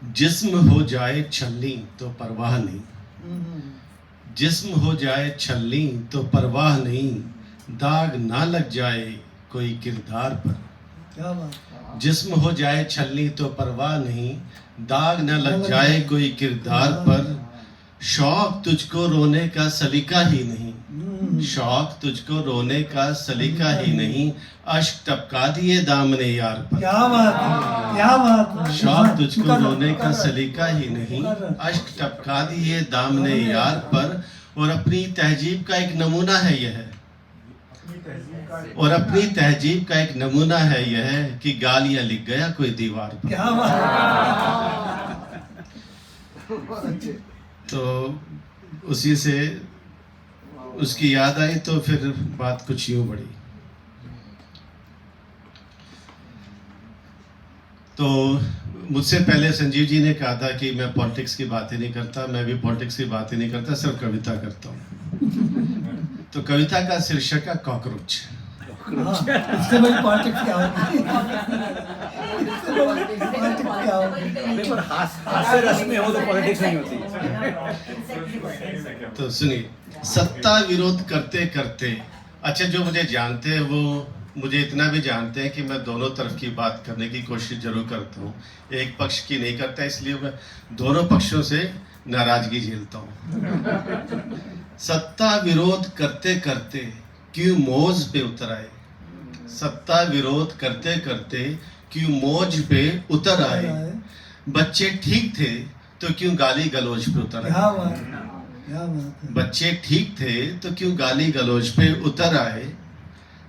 जिस्म हो जाए छलनी तो परवाह नहीं, जिस्म हो जाए छलनी तो परवाह नहीं, दाग ना लग जाए कोई किरदार पर। क्या बात। जिस्म हो जाए छलनी तो परवाह नहीं, दाग न लग जाए कोई किरदार पर। शौक तुझको रोने का सलीका ही नहीं, शौक तुझको रोने का सलीका ही नहीं, अश्क टपका दिए दामने यार पर। क्या बात है, क्या बात है। शौक तुझको रोने का सलीका ही नहीं, अश्क टपका दिए दामने यार पर। और अपनी तहजीब का एक नमूना है यह, और अपनी तहजीब का एक नमूना है यह कि गालियां लिख गया कोई दीवार पर। क्या बात है। तो उसी से उसकी याद आई तो फिर बात कुछ यूं बढ़ी। तो मुझसे पहले संजीव जी ने कहा था कि मैं पॉलिटिक्स की बातें नहीं करता, मैं भी पॉलिटिक्स की बातें नहीं करता, सिर्फ कविता करता हूँ। तो कविता का शीर्षक है कॉकरोच। इससे बड़ी पॉलिटिक्स क्या होगी। इससे बड़ी पॉलिटिक्स क्या होगी। पर हास्य रस में हो तो पॉलिटिक्स नहीं होती। तो सुनिए, सत्ता विरोध करते करते, अच्छा जो मुझे जानते हैं वो मुझे इतना भी जानते हैं कि मैं दोनों तरफ की बात करने की कोशिश जरूर करता हूँ, एक पक्ष की नहीं करता, इसलिए मैं दोनों पक्षों से नाराजगी झेलता हूँ। सत्ता विरोध करते करते क्यों मौज पे उतर आए, सत्ता विरोध करते करते क्यों मौज पे उतर आए, बच्चे ठीक थे तो क्यों गाली गलौज पे उतर क्या आए, बात है, क्या बात है। बच्चे ठीक थे तो क्यों गाली गलौज पे उतर आए।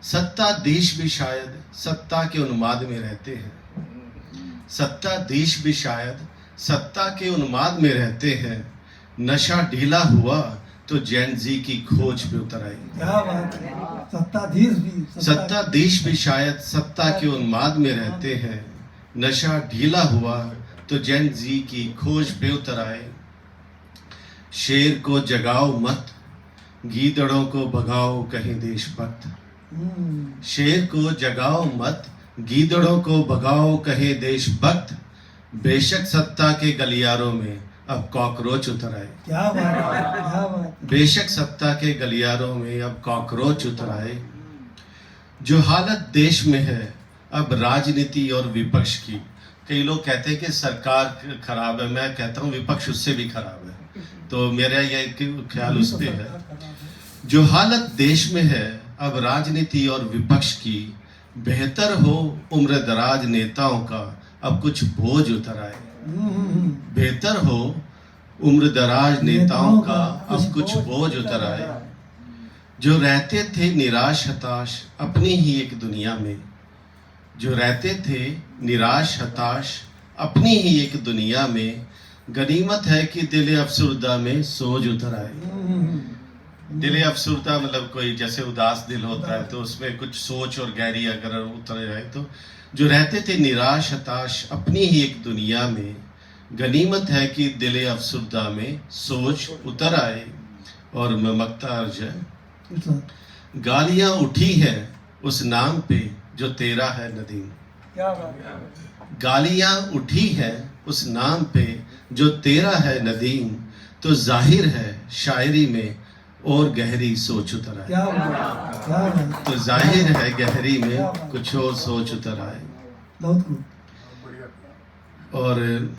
सत्ताधीश भी शायद सत्ता के उन्माद में रहते हैं, सत्ताधीश भी शायद सत्ता के उन्माद में रहते हैं। नशा ढीला हुआ तो जैन जी की खोज पे उतर आए। क्या बात है। सत्ताधीश भी सत्ताधीश भी शायद सत्ता के उन्माद में रहते हैं। नशा ढीला हुआ तो जैन जी की खोज पे उतर आए। शेर को जगाओ मत, गीदड़ों को भगाओ कहीं देशभक्त। शेर को जगाओ मत, गीदड़ों को भगाओ कहे देशभक्त। बेशक सत्ता के गलियारों में अब कॉकरोच उतर आए। क्या बात है, क्या बात है। बेशक सत्ता के गलियारों में अब कॉकरोच उतर आए। जो हालत देश में है अब राजनीति और विपक्ष की, कई लोग कहते हैं कि सरकार खराब है, मैं कहता हूँ विपक्ष उससे भी खराब है, तो मेरा यह ख्याल उस पे है। जो हालत देश में है अब राजनीति और विपक्ष की, बेहतर हो उम्र दराज नेताओं का अब कुछ बोझ उतर आए। बेहतर हो उम्र दराज नेताओं का अब कुछ बोझ उतर आए। जो रहते थे निराश हताश अपनी ही एक दुनिया में, जो रहते थे निराश हताश अपनी ही एक दुनिया में, गनीमत है कि दिल अफसुर्दा में सोज उतर आए। दिल अफसुर्दा मतलब कोई जैसे उदास दिल होता है तो उसमें कुछ सोच और गहरी अगर उतर जाए, तो जो रहते थे निराश हताश अपनी ही एक दुनिया में, गनीमत है कि दिल अफसुर्दा में सोच उतर आए। और ममकता अर्ज है, गालियां उठी है उस नाम पे जो तेरा है नदीम। क्या बात है। गालियां उठी है उस नाम पे जो तेरा है नदीम, तो जाहिर है शायरी में और गहरी सोच उतर आए। क्या बात है, क्या बात है। तो जाहिर है गहरी में कुछ और सोच उतर आए। बहुत खूब। और